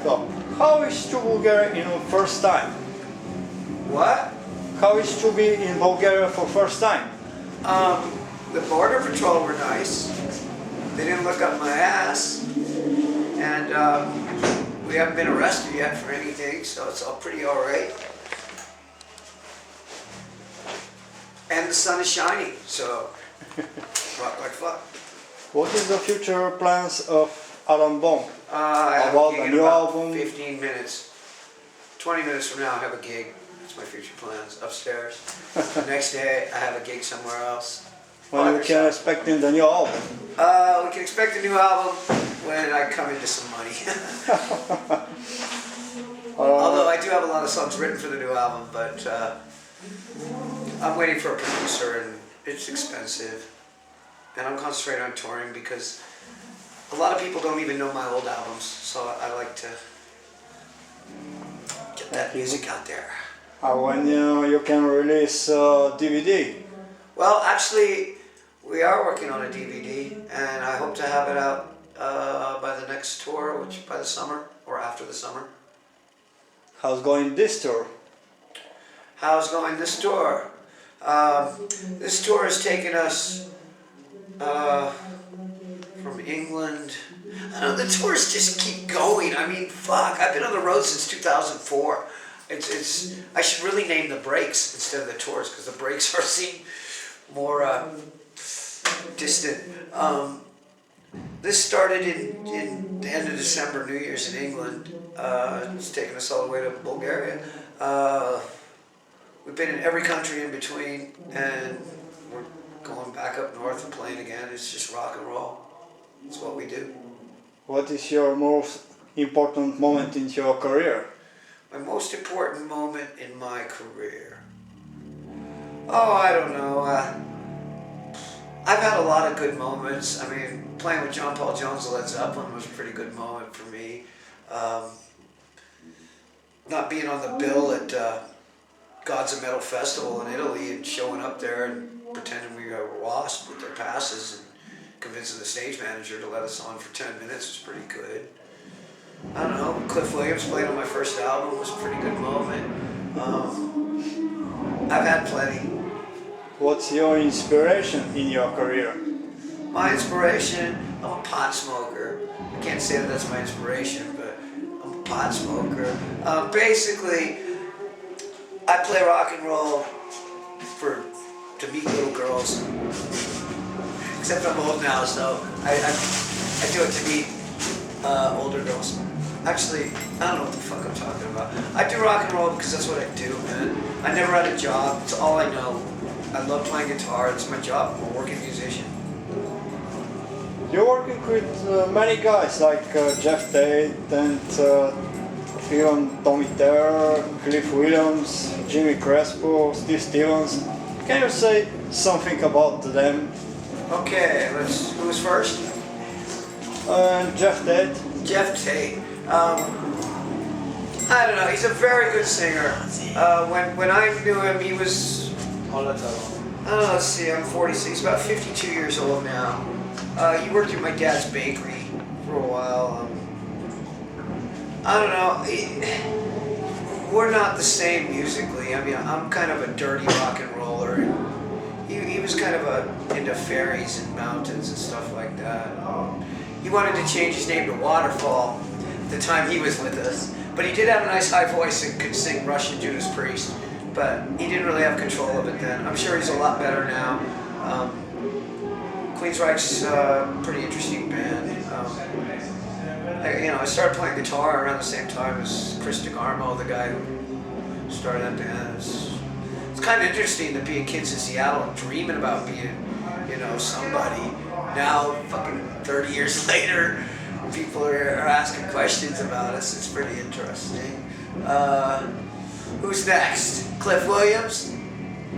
So, how is to Bulgaria in first time? What? How is to be in Bulgaria for first time? The border patrol were nice. They didn't look up my ass. And we haven't been arrested yet for anything, so it's all pretty alright. And the sun is shining, so fuck like fuck. What is the future plans of Adam Bomb? I have About a gig the in new about album? 15 minutes. 20 minutes from now I have a gig. That's my future plans, upstairs. The next day I have a gig somewhere else. When we can expect in the new album? We can expect a new album when I come into some money. Although I do have a lot of songs written for the new album, but I'm waiting for a producer and it's expensive. And I'm concentrating on touring because a lot of people don't even know my old albums, so I like to get that music out there. When you can release DVD? Well, actually, we are working on a DVD, and I hope to have it out by the next tour, which by the summer or after the summer. How's going this tour? How's going this tour? This tour has taken us from England. I don't know, the tours just keep going. I mean, fuck, I've been on the road since 2004. I should really name the breaks instead of the tours, because the breaks are seen more distant. This started in the end of December, New Year's in England. It's taken us all the way to Bulgaria. We've been in every country in between, and we're going back up north and playing again. It's just rock and roll. It's what we do. What is your most important moment in your career? My most important moment in my career? Oh, I don't know. I've had a lot of good moments. I mean, playing with John Paul Jones of Led Zeppelin was a pretty good moment for me. Not being on the bill at Gods of Metal Festival in Italy and showing up there and pretending we were lost with their passes and convincing the stage manager to let us on for 10 minutes was pretty good. I don't know, Cliff Williams playing on my first album was a pretty good moment. I've had plenty. What's your inspiration in your career? My inspiration, I'm a pot smoker. I can't say that that's my inspiration, but I'm a pot smoker. Basically, I play rock and roll to meet little girls. Except I'm old now, so I do it to meet older girls. Actually, I don't know what the fuck I'm talking about. I do rock and roll because that's what I do, man. I never had a job. It's all I know. I love playing guitar. It's my job. I'm a working musician. You're working with many guys like Jeff Tate and even Tommy Terror, Cliff Williams, Jimmy Crespo, Steve Stevens. Can you say something about them? Okay, who's first? Jeff Tate. Jeff Tate. I don't know, he's a very good singer. When I knew him, he was, let's see, I'm 46, he's about 52 years old now. He worked at my dad's bakery for a while. I don't know, we're not the same musically. I mean, I'm kind of a dirty rock and roller. He was kind of into fairies and mountains and stuff like that. He wanted to change his name to Waterfall at the time he was with us. But he did have a nice high voice and could sing Russian Judas Priest. But he didn't really have control of it then. I'm sure he's a lot better now. Queensryche's a pretty interesting band. I started playing guitar around the same time as Chris DeGarmo, the guy who started that band. It's kind of interesting to be a kid in Seattle and dreaming about being, somebody. Now, fucking 30 years later, people are asking questions about us. It's pretty interesting. Who's next? Cliff Williams?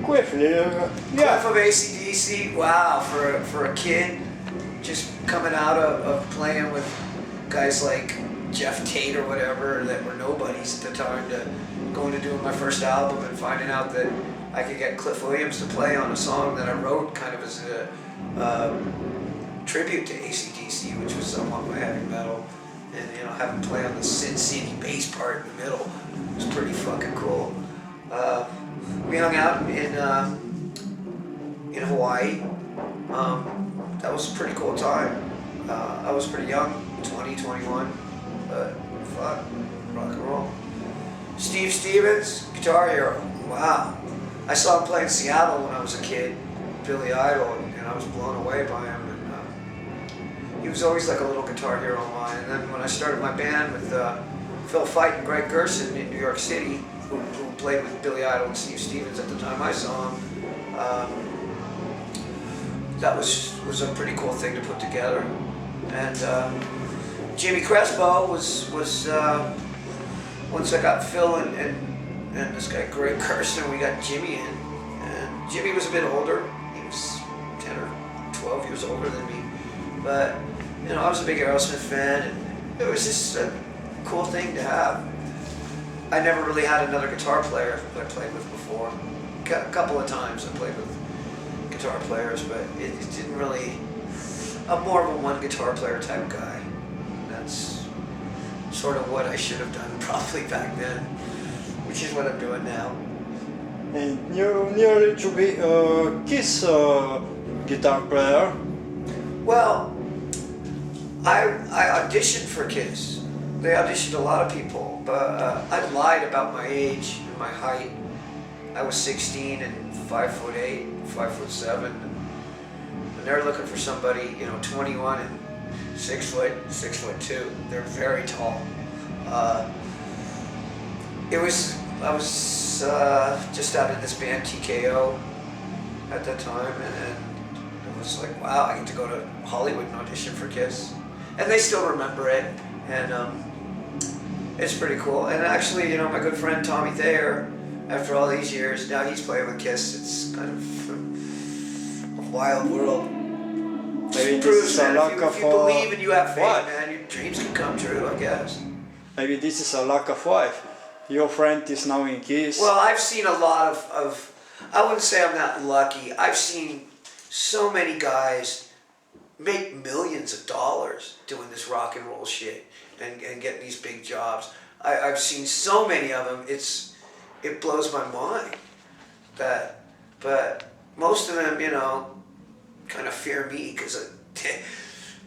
Cliff, yeah. Cliff of AC/DC. Wow, for a kid, just coming out of playing with guys like Jeff Tate or whatever that were nobodies at the time, to going to doing my first album and finding out that I could get Cliff Williams to play on a song that I wrote kind of as a tribute to AC/DC, which was somewhat my heavy metal. and have him play on the Sin City bass part in the middle. It was pretty fucking cool. We hung out in Hawaii. That was a pretty cool time. I was pretty young, 20, 21, but fuck, rock and roll. Steve Stevens, Guitar Hero. Wow. I saw him play in Seattle when I was a kid, Billy Idol, and I was blown away by him. And he was always like a little guitar hero of mine. And then when I started my band with Phil Fight and Greg Gerson in New York City, who played with Billy Idol and Steve Stevens at the time I saw him, that was a pretty cool thing to put together. And Jimmy Crespo was once I got Phil and this guy Greg Kirsten, we got Jimmy in. And Jimmy was a bit older. He was 10 or 12 years older than me. But I was a big Aerosmith fan, and it was just a cool thing to have. I never really had another guitar player that I played with before. A couple of times I played with guitar players, but it didn't really. I'm more of a one guitar player type guy. That's sort of what I should have done probably back then, which is what I'm doing now. And you nearly to be a Kiss guitar player. Well, I auditioned for Kiss. They auditioned a lot of people, but I lied about my age and my height. I was 16 and 5'8", 5'7", and they're looking for somebody, 21 and 6 foot, 6'2". They're very tall. I was just out of this band TKO at that time, and it was like, wow, I get to go to Hollywood and audition for Kiss, and they still remember it, and it's pretty cool. And actually, my good friend Tommy Thayer, after all these years, now he's playing with Kiss. It's kind of a wild world. Maybe Proves, this is a man, lack if of you believe and you have faith, what? man, your dreams can come true, I guess. Maybe this is a lack of wife. Your friend is now in Kiss. Well, I've seen a lot of I wouldn't say I'm not lucky. I've seen so many guys make millions of dollars doing this rock and roll shit and getting these big jobs. I've seen so many of them. It blows my mind. But most of them, kind of fear me because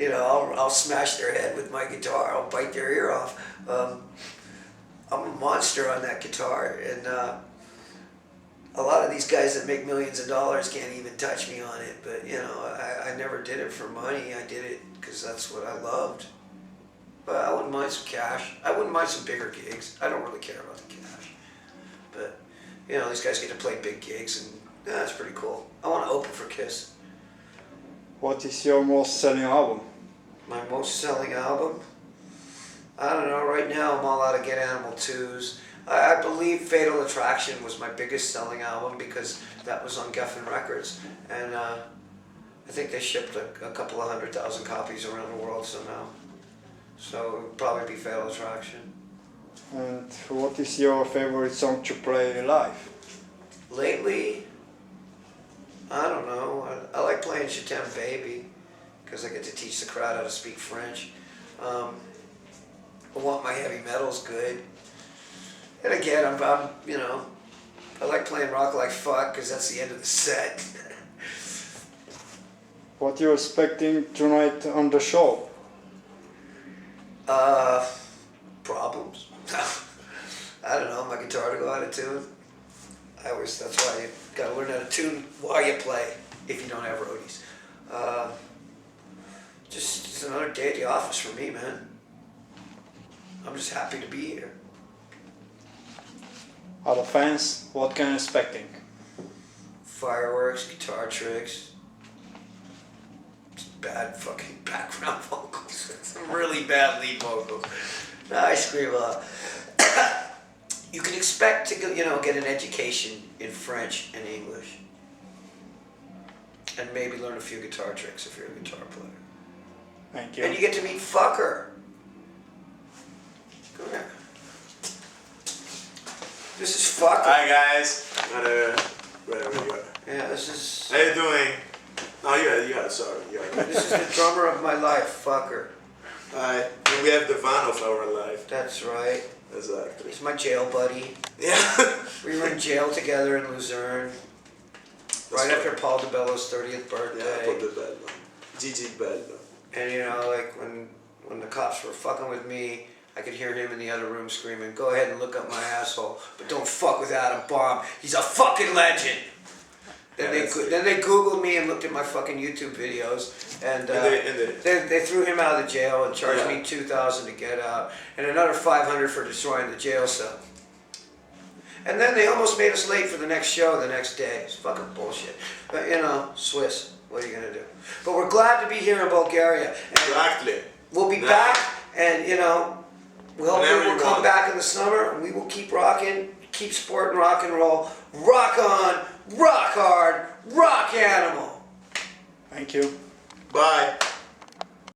I'll smash their head with my guitar. I'll bite their ear off. I'm a monster on that guitar, and a lot of these guys that make millions of dollars can't even touch me on it. But I never did it for money. I did it because that's what I loved. But I wouldn't mind some cash. I wouldn't mind some bigger gigs. I don't really care about the cash. But these guys get to play big gigs, and that's pretty cool. I want to open for Kiss. What is your most selling album? My most selling album? I don't know. Right now, I'm all out of Get Animal 2s. I believe Fatal Attraction was my biggest selling album because that was on Geffen Records. And I think they shipped a couple of 100,000 copies around the world somehow. So it would probably be Fatal Attraction. And what is your favorite song to play live? Lately, I don't know. I like playing Je T'aime Baby because I get to teach the crowd how to speak French. I want my heavy metals good. And again, I'm I like playing Rock Like Fuck because that's the end of the set. What you expecting tonight on the show? Problems. I don't know, my guitar to go out of tune. That's why you gotta learn how to tune while you play if you don't have roadies. Just another day at the office for me, man. I'm just happy to be here. Other fans, what can you expecting? Fireworks, guitar tricks, bad fucking background vocals, some really bad lead vocals. I scream a lot. You can expect to get an education in French and English, and maybe learn a few guitar tricks if you're a guitar player. Thank you. And you get to meet Fucker. Come here. This is Fucker. Hi guys. Whatever you are. Yeah, this is. How you doing? No, you got it. Sorry. This is the drummer of my life, Fucker. And we have the van of our life. That's right. Exactly. He's my jail buddy. Yeah. We were in jail together in Luzerne. Right after Paul DeBello's 30th birthday. Yeah, Paul DeBello. Gigi Bello. And you know, like when the cops were fucking with me, I could hear him in the other room screaming, "Go ahead and look up my asshole, but don't fuck with Adam Bomb. He's a fucking legend." Then they Googled me and looked at my fucking YouTube videos, and they threw him out of the jail and charged me $2,000 to get out, and another $500 for destroying the jail cell. And then they almost made us late for the next show the next day. It's fucking bullshit. But you know, Swiss. What are you gonna do? But we're glad to be here in Bulgaria. And Exactly. we'll be back, and you know, we'll come back in the summer, and we will keep rocking, keep sporting rock and roll, rock on, rock hard, rock animal. Thank you. Bye.